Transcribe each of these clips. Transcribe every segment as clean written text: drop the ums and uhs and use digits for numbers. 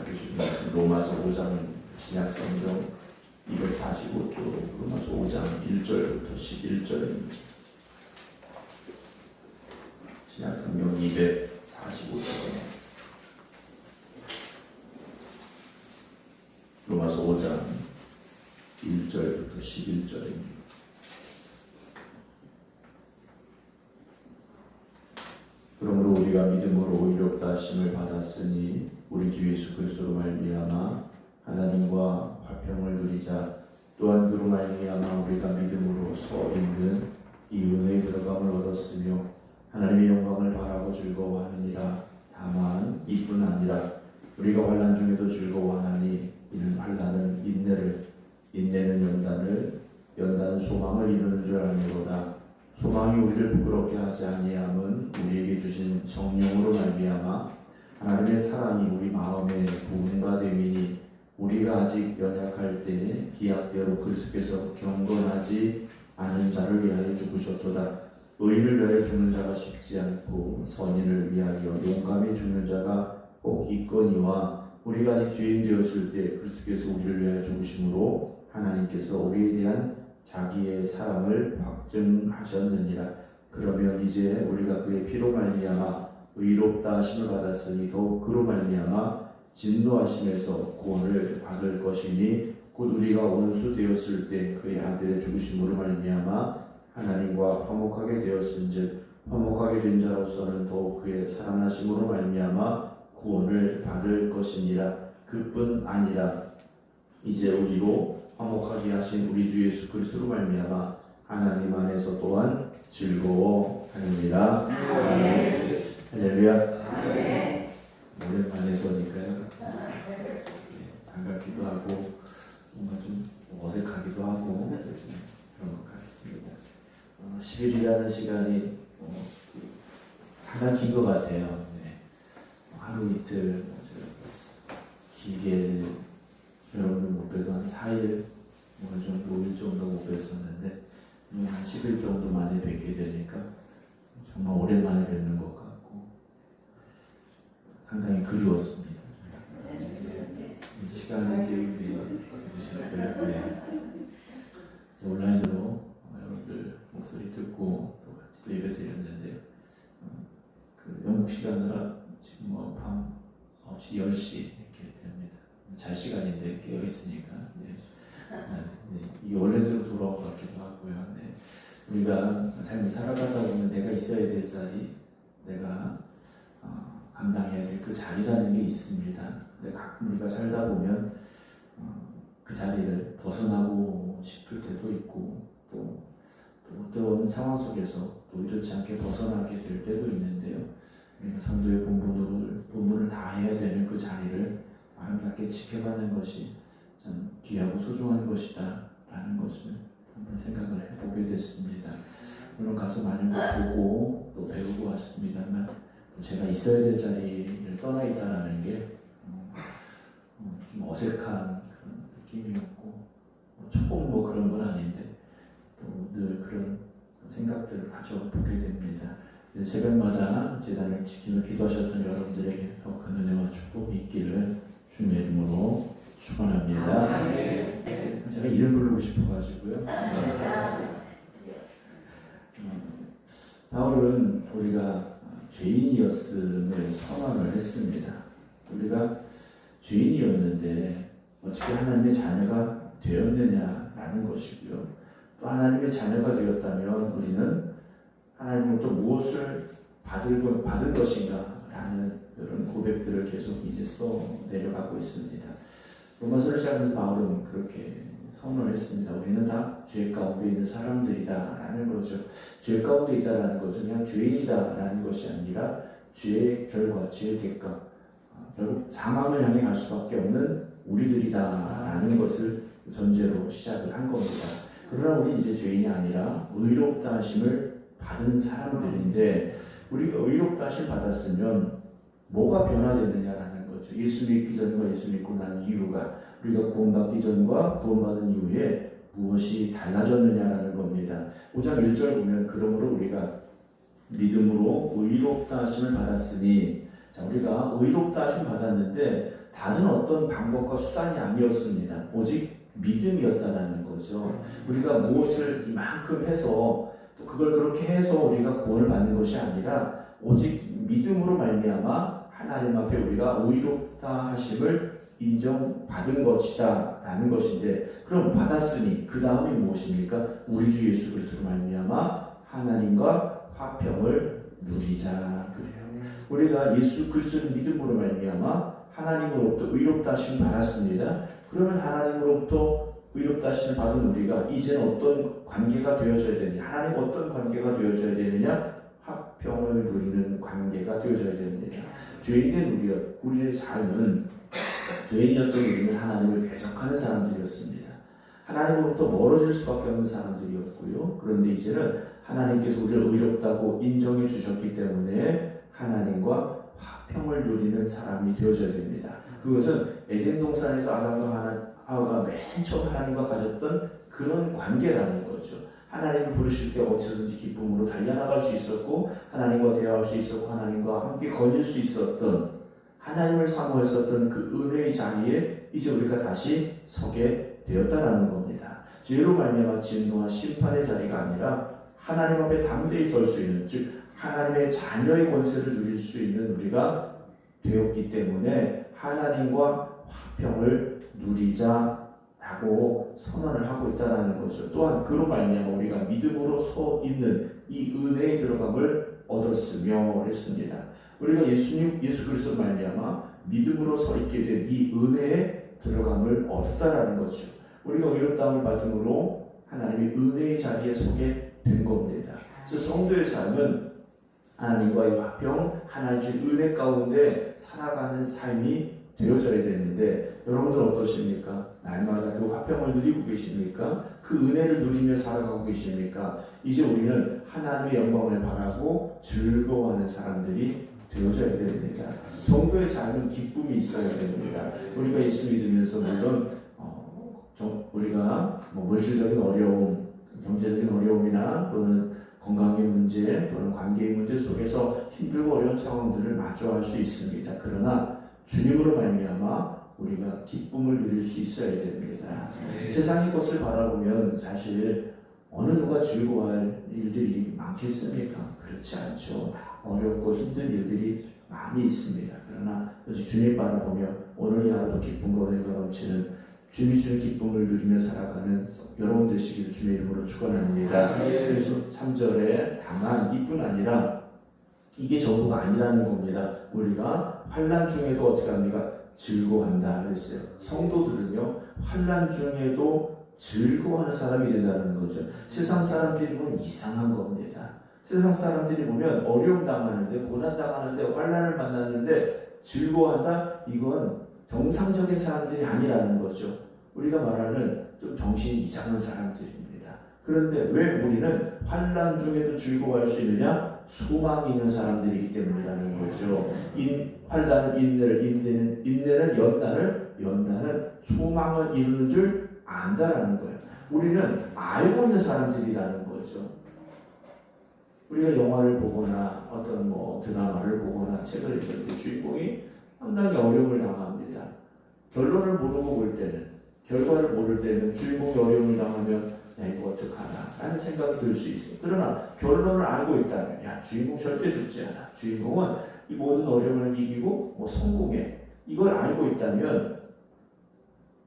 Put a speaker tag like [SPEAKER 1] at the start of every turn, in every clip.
[SPEAKER 1] 가르쳐 주는 로마서 5장 신약성경 245쪽 로마서 5장 1절부터 11절입니다. 신약성경 245쪽 로마서 5장 1절부터 11절입니다. 그러므로 우리가 믿음으로 의롭다 하심을 받았으니 우리 주 예수 그리스도로 말미암아 하나님과 화평을 누리자. 또한 그로 말미암아 우리가 믿음으로 서 있는 이 은혜에 들어감을 얻었으며 하나님의 영광을 바라고 즐거워하느니라. 다만 이뿐 아니라 우리가 환난 중에도 즐거워하나니 이는 환난은 인내를, 인내는 연단을, 연단은 소망을 이루는 줄 아니로다. 소망이 우리를 부끄럽게 하지 아니함은 우리에게 주신 성령으로 말미암아 하나님의 사랑이 우리 마음에 부음과 됨이니 우리가 아직 연약할 때에 기약대로 그리스도께서 경건하지 않은 자를 위하여 죽으셨도다. 의인을 위하여 죽는 자가 쉽지 않고 선인을 위하여 용감히 죽는 자가 꼭 있거니와 우리가 아직 죄인 되었을 때 그리스도께서 우리를 위하여 죽으심으로 하나님께서 우리에 대한 자기의 사랑을 확증하셨느니라. 그러면 이제 우리가 그의 피로 말미암아 의롭다 하심을 받았으니 더욱 그로 말미암아 진노하심에서 구원을 받을 것이니 곧 우리가 원수 되었을 때 그의 아들의 죽으심으로 말미암아 하나님과 화목하게 되었은즉 화목하게 된 자로서는 더욱 그의 살아나심으로 말미암아 구원을 받을 것이니라. 그뿐 아니라 이제 우리로 화목하게 하신 우리 주 예수 그리스도로 말미암아 하나님 안에서 또한 즐거워하느니라. 아멘. 할렐루야. 오랜만에 서니까요. 반갑기도 하고 뭔가 좀 어색하기도 하고 그런 것 같습니다. 10일이라는 시간이 상당히 긴 것 같아요. 하루 이틀 길게 여러분을 못 뵈도 한 4일, 오늘 정도 5일 정도 못 뵀었는데 한 10일 정도 만에 뵙게 되니까 정말 오랜만에 뵙는 것 같고 상당히 그리웠습니다. 시간을 제일 주셨어요. 네. 온라인으로 여러분들 목소리 듣고 또 같이 또 예배 드렸는데요. 그 영국 시간으로 지금 밤 9시, 10시 이렇게 됩니다. 잘 시간인데 깨어 있으니까 이게 원래대로 돌아온 것 같기도 하고요. 우리가 삶을 살아가다 보면 내가 있어야 될 자리, 내가 감당해야 될 그 자리라는 게 있습니다. 근데 가끔 우리가 살다 보면 그 자리를 벗어나고 싶을 때도 있고 또 어떤 상황 속에서 또 이렇지 않게 벗어나게 될 때도 있는데요. 우리가 성도의 본분을 다해야 되는 그 자리를 아름답게 지켜가는 것이 참 귀하고 소중한 것이다 라는 것을 한번 생각을 해보게 됐습니다. 물론 가서 많은 걸 보고 또 배우고 왔습니다만 또 제가 있어야 될 자리를 떠나 있다는 게 좀 어색한 그런 느낌이었고 처음 그런 건 아닌데 또 늘 그런 생각들을 가져보게 됩니다. 새벽마다 제단을 지키며 기도하셨던 여러분들에게 더 큰 은혜와 축복이 있기를 주님의 이름으로 축원합니다. 제가 이름 부르고 싶어가지고요. 바울은 우리가 죄인이었음을 선언을 했습니다. 우리가 죄인이었는데 어떻게 하나님의 자녀가 되었느냐라는 것이고요. 또 하나님의 자녀가 되었다면 우리는 하나님으로부터 무엇을 받을 것인가 라는 그런 고백들을 계속 이제 써 내려가고 있습니다. 로마서를 시작하면서 바울은 그렇게 선언을 했습니다. 우리는 다 죄 가운데 있는 사람들이다 라는 거죠. 죄 가운데 있다라는 것은 그냥 죄인이다 라는 것이 아니라 죄의 결과, 죄의 대가, 결국 사망을 향해 갈 수밖에 없는 우리들이다 라는 것을 전제로 시작을 한 겁니다. 그러나 우리 이제 죄인이 아니라 의롭다 하심을 받은 사람들인데 우리가 의롭다 하심 받았으면 뭐가 변화됐느냐라는 거죠. 예수 믿기 전과 예수 믿고 난 이유가 우리가 구원받기 전과 구원받은 이후에 무엇이 달라졌느냐라는 겁니다. 5장 1절 보면 그러므로 우리가 믿음으로 의롭다 하심을 받았으니 자 우리가 의롭다 하심 받았는데 다른 어떤 방법과 수단이 아니었습니다. 오직 믿음이었다라는 거죠. 우리가 무엇을 이만큼 해서 또 그걸 그렇게 해서 우리가 구원을 받는 것이 아니라 오직 믿음으로 말미암아 하나님 앞에 우리가 의롭다 하심을 인정받은 것이다 라는 것인데, 그럼 받았으니 그 다음이 무엇입니까? 우리 주 예수 그리스도로 말미암아 하나님과 화평을 누리자 그래요. 우리가 예수 그리스도를 믿음으로 말미암아 하나님으로부터 의롭다 하심을 받았습니다. 그러면 하나님으로부터 의롭다 하심을 받은 우리가 이제는 어떤 관계가 되어져야 되느냐? 하나님과 어떤 관계가 되어져야 되느냐? 화평을 누리는 관계가 되어져야 됩니다. 죄인된 우리의 삶은, 죄인이었던 우리는 하나님을 대적하는 사람들이었습니다. 하나님으로부터 멀어질 수밖에 없는 사람들이었고요. 그런데 이제는 하나님께서 우리를 의롭다고 인정해 주셨기 때문에 하나님과 화평을 누리는 사람이 되어져야 됩니다. 그것은 에덴 동산에서 아담과 하와가 맨 처음 하나님과 가졌던 그런 관계라는 거죠. 하나님을 부르실 때 어디서든지 기쁨으로 달려나갈 수 있었고, 하나님과 대화할 수 있었고, 하나님과 함께 거닐 수 있었던, 하나님을 사모했었던 그 은혜의 자리에 이제 우리가 다시 서게 되었다라는 겁니다. 죄로 말미암아 진노와 심판의 자리가 아니라 하나님 앞에 담대히 설 수 있는, 즉 하나님의 자녀의 권세를 누릴 수 있는 우리가 되었기 때문에 하나님과 화평을 누리자라고 선언을 하고 있다는 거죠. 또한 그로 말미암아 우리가 믿음으로 서 있는 이 은혜에 들어감을 얻었으며 했습니다. 우리가 예수 그리스도 말미암아 믿음으로 서 있게 된 이 은혜에 들어감을 얻었다라는 거죠. 우리가 의롭다함을 받음으로 하나님의 은혜의 자리에 서게 된 겁니다. 그래서 성도의 삶은 하나님과의 화평, 하나님의 은혜 가운데 살아가는 삶이 되어져야 되는데, 여러분들 어떠십니까? 날마다 그 화평을 누리고 계십니까? 그 은혜를 누리며 살아가고 계십니까? 이제 우리는 하나님의 영광을 바라고 즐거워하는 사람들이 되어져야 됩니다. 성도의 삶은 기쁨이 있어야 됩니다. 우리가 예수 믿으면서 물론 우리가 물질적인 어려움, 경제적인 어려움이나 또는 건강의 문제 또는 관계의 문제 속에서 힘들고 어려운 상황들을 마주할 수 있습니다. 그러나 주님으로 말미암아 우리가 기쁨을 누릴 수 있어야 됩니다. 세상의 것을 바라보면 사실 어느 누가 즐거워할 일들이 많겠습니까? 그렇지 않죠. 어렵고 힘든 일들이 많이 있습니다. 그러나 주님 바라보며 오늘 이 하루도 기쁨과 은혜가 넘치는 주님이 주는 기쁨을 누리며 살아가는 여러분 되시기를 주의 이름으로 축원합니다. 그래서 3절에 다만 이뿐 아니라 이게 전부가 아니라는 겁니다. 우리가 환난 중에도 어떻게 합니까? 즐거워한다 그랬어요. 성도들은요, 환난 중에도 즐거워하는 사람이 된다는 거죠. 세상 사람들이 보면 이상한 겁니다. 세상 사람들이 보면 어려움 당하는데, 고난 당하는데, 환난을 만났는데 즐거워한다? 이건 정상적인 사람들이 아니라는 거죠. 우리가 말하는 좀 정신이 이상한 사람들입니다. 그런데 왜 우리는 환난 중에도 즐거워할 수 있느냐? 소망이 있는 사람들이기 때문이라는 거죠. 환난은 인내는 연단은 소망을 이루는 줄 안다라는 거예요. 우리는 알고 있는 사람들이라는 거죠. 우리가 영화를 보거나 어떤 드라마를 보거나 책을 읽을 때 주인공이 상당히 어려움을 당합니다. 결론을 모르고 볼 때는, 결과를 모를 때는 주인공이 어려움을 당하면 이거 어떡하나 라는 생각이 들 수 있어요. 그러나 결론을 알고 있다면 주인공 절대 죽지 않아. 주인공은 이 모든 어려움을 이기고 성공해. 이걸 알고 있다면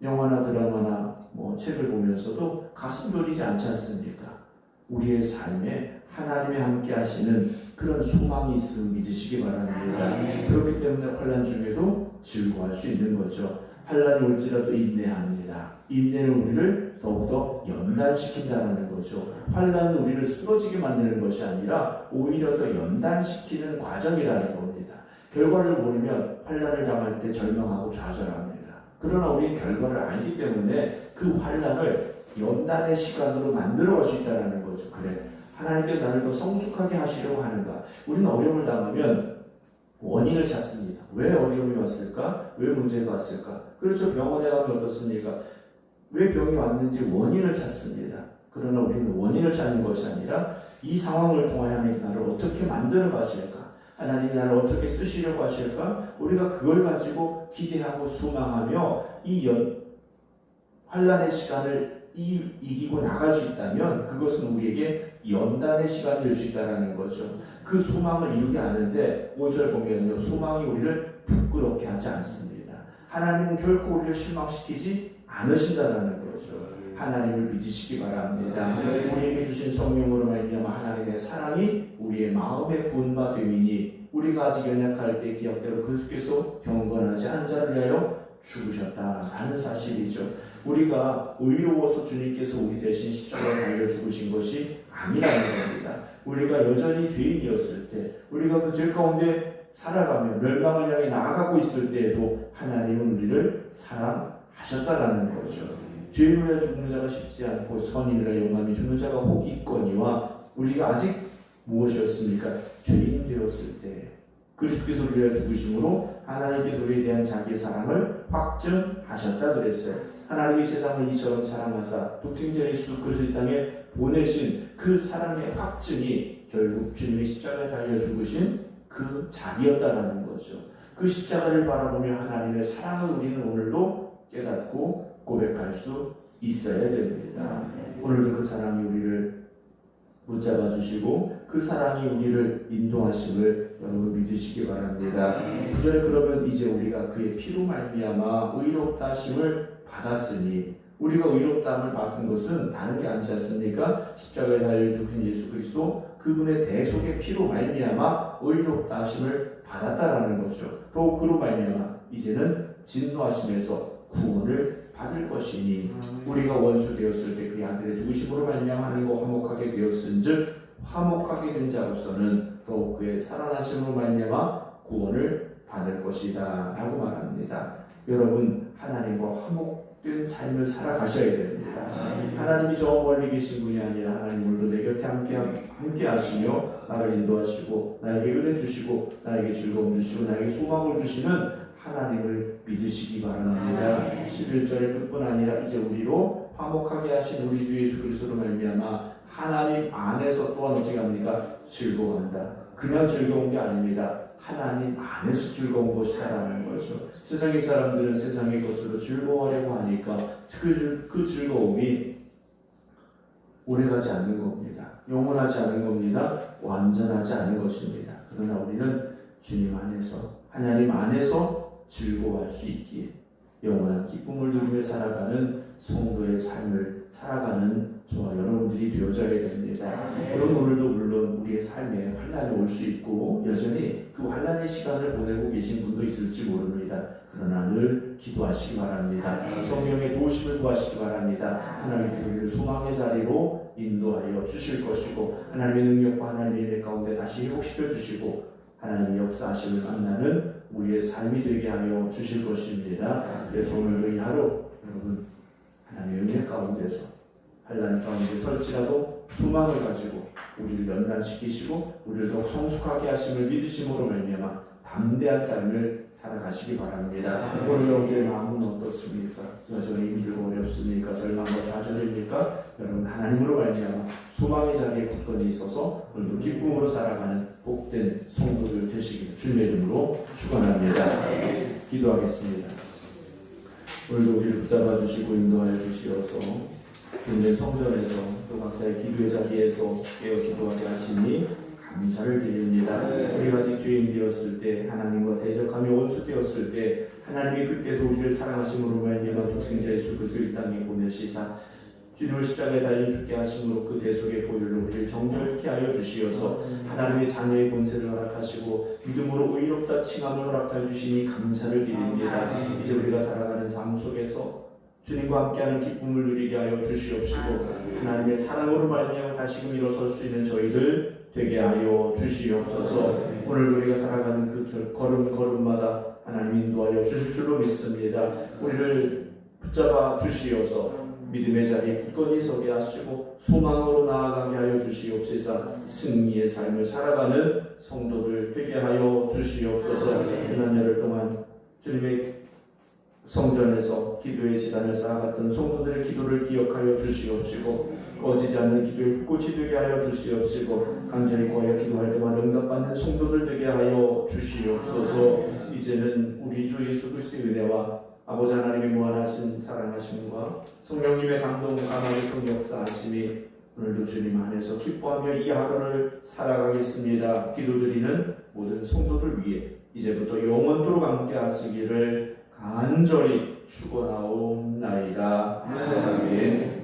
[SPEAKER 1] 영화나 드라마나 책을 보면서도 가슴 졸이지 않지 않습니까? 우리의 삶에 하나님이 함께 하시는 그런 소망이 있음을 믿으시기 바랍니다. 그렇기 때문에 환난 중에도 즐거워할 수 있는 거죠. 환난이 올지라도 인내합니다. 인내는 우리를 더욱더 연단시킨다는 거죠. 환난은 우리를 쓰러지게 만드는 것이 아니라 오히려 더 연단시키는 과정이라는 겁니다. 결과를 모르면 환난을 당할 때 절망하고 좌절합니다. 그러나 우리는 결과를 알기 때문에 그 환난을 연단의 시간으로 만들어갈 수 있다는 거죠. 그래, 하나님께서 나를 더 성숙하게 하시려고 하는가? 우리는 어려움을 당하면 원인을 찾습니다. 왜 어려움이 왔을까? 왜 문제가 왔을까? 그렇죠. 병원에 가면 어떻습니까? 왜 병이 왔는지 원인을 찾습니다. 그러나 우리는 원인을 찾는 것이 아니라 이 상황을 통하여 하나님이 나를 어떻게 만들어 가실까? 하나님이 나를 어떻게 쓰시려고 하실까? 우리가 그걸 가지고 기대하고 소망하며 이 환난의 시간을 이기고 나갈 수 있다면 그것은 우리에게 연단의 시간이 될 수 있다는 거죠. 그 소망을 이루게 하는데 5절 보면요, 소망이 우리를 부끄럽게 하지 않습니다. 하나님은 결코 우리를 실망시키지 않으신다는 거죠. 하나님을 믿으시기 바랍니다. 우리에게 주신 성령으로 말미암아 하나님의 사랑이 우리의 마음에 부은 바 되미니 우리가 아직 연약할 때 기약대로 그리스도께서 경건하지 않은 자를 위하여 죽으셨다라는 사실이죠. 우리가 의로워서 주님께서 우리 대신 십자가에 달려 죽으신 것이 아니라는 겁니다. 우리가 여전히 죄인이었을 때, 우리가 그 죄 가운데 살아가며 멸망을 향해 나아가고 있을 때에도 하나님은 우리를 사랑하셨다라는 거죠. 죄인을 위하여 죽는 자가 쉽지 않고 선인을 위하여 영감이 죽는 자가 혹 있거니와 우리가 아직 무엇이었습니까? 죄인 되었을 때 그리스도께서 우리를 위하여 죽으심으로 하나님께서 우리에 대한 자기의 사랑을 확증하셨다 그랬어요. 하나님이 세상을 이처럼 사랑하사 독생자 예수 그리스도 땅에 보내신 그 사랑의 확증이 결국 주님의 십자가에 달려 죽으신 그 자리였다라는 거죠. 그 십자가를 바라보며 하나님의 사랑을 우리는 오늘도 깨닫고 고백할 수 있어야 됩니다. 오늘도 그 사랑이 우리를 붙잡아 주시고 그 사랑이 우리를 인도하심을 여러분 믿으시기 바랍니다. 9절에 그러면 이제 우리가 그의 피로 말미암아 의롭다 하심을 받았으니 우리가 의롭다함을 받은 것은 다른 게 아니지 않습니까? 십자가에 달려 죽으신 예수 그리스도 그분의 대속의 피로 말미암아 의롭다 하심을 받았다라는 거죠. 더욱 그로 말미암아 이제는 진노하심에서 구원을 받을 것이니 우리가 원수 되었을 때 그의 아들의 죽으심으로 말미암아 하나님과 화목하게 되었은즉 화목하게 된 자로서는 더욱 그의 살아나심으로 말미암아 구원을 받을 것이다 라고 말합니다. 여러분 하나님과 화목된 삶을 살아가셔야 됩니다. 하나님이 저 멀리 계신 분이 아니라 하나님 오늘도 내 곁에 함께 하시며 나를 인도하시고 나에게 은혜 주시고 나에게 즐거움 주시고 나에게 소망을 주시는 하나님을 믿으시기 바랍니다. 11절에 그뿐 아니라 이제 우리로 화목하게 하신 우리 주 예수 그리스도로 말미암아 하나님 안에서 또한 어떻게 합니까? 즐거워한다. 그냥 즐거운 게 아닙니다. 하나님 안에서 즐거운 것이다라는 거죠. 세상의 사람들은 세상의 것으로 즐거워하려고 하니까 그 즐거움이 오래가지 않는 겁니다. 영원하지 않은 겁니다. 완전하지 않은 것입니다. 그러나 우리는 주님 안에서 하나님 안에서 즐거워할 수 있기에 영원한 기쁨을 누리며 살아가는 성도의 삶을 살아가는 저와 여러분들이 되어져야 됩니다. 그럼 오늘도 물론 우리의 삶에 환난이 올 수 있고 여전히 그 환난의 시간을 보내고 계신 분도 있을지 모릅니다. 그러나 늘 기도하시기 바랍니다. 성령의 도우심을 구하시기 바랍니다. 하나님께서 우리를 소망의 자리로 인도하여 주실 것이고 하나님의 능력과 하나님의 은혜 가운데 다시 회복시켜 주시고 하나님의 역사하심을 만나는 우리의 삶이 되게 하여 주실 것입니다. 그래서 오늘도 이 하루 여러분 하나님의 은혜 가운데서 환난 가운데 설지라도 소망을 가지고 우리를 연단시키시고 우리를 더욱 성숙하게 하심을 믿으심으로 말미암아 담대한 삶을 살아가시기 바랍니다. 오늘 여러분들의 마음은 어떻습니까? 여전히 힘들고 어렵습니까? 절망과 좌절입니까? 여러분 하나님으로 말미암아 소망의 자리에 굳건히 있어서 오늘도 기쁨으로 살아가는 복된 성도들 되시기를 주님의 이름으로 축원합니다. 기도하겠습니다. 오늘도 우리를 붙잡아 주시고 인도하여 주시어서 주님의 성전에서 또 각자의 기도의 자리에서 깨어 기도하게 하시니 감사를 드립니다. 우리가 아직 죄인 되었을 때 하나님과 대적하며 원수 되었을 때 하나님이 그때도 우리를 사랑하심으로 말미암아 독생자 예수 그리스도를 이 땅에 보내시사 주님을 십자가에 달려 죽게 하심으로 그 대속의 보혈로 우리를 정결케 하여 주시어서 하나님의 자녀의 권세를 허락하시고 믿음으로 의롭다 칭함을 허락하여 주시니 감사를 드립니다. 이제 우리가 살아가는 삶 속에서 주님과 함께하는 기쁨을 누리게 하여 주시옵시고 하나님의 사랑으로 말미암아 다시금 일어설 수 있는 저희들 되게 하여 주시옵소서. 오늘 우리가 살아가는 그 걸음걸음마다 하나님 인도하여 주실 줄로 믿습니다. 우리를 붙잡아 주시어서 믿음의 자리에 굳건히 서게 하시고 소망으로 나아가게 하여 주시옵소서. 승리의 삶을 살아가는 성도들 되게 하여 주시옵소서. 지난 열흘 동안 주님의 성전에서 기도의 지단을 쌓아갔던 성도들의 기도를 기억하여 주시옵시고 꺼지지 않는 기도의 불꽃이 되게 하여 주시옵시고 간절히 구하여 기도할 때마다 응답받는 성도들 되게 하여 주시옵소서. 이제는 우리 주 예수 그리스도의 은혜와 아버지 하나님의 무한하신 사랑하심과 성령님의 감동 감화의 역사하심이 오늘도 주님 안에서 기뻐하며 이 하루를 살아가겠습니다. 기도드리는 모든 성도들 위해 이제부터 영원토록 함께 하시기를 간절히 축원하옵나이다. 아멘.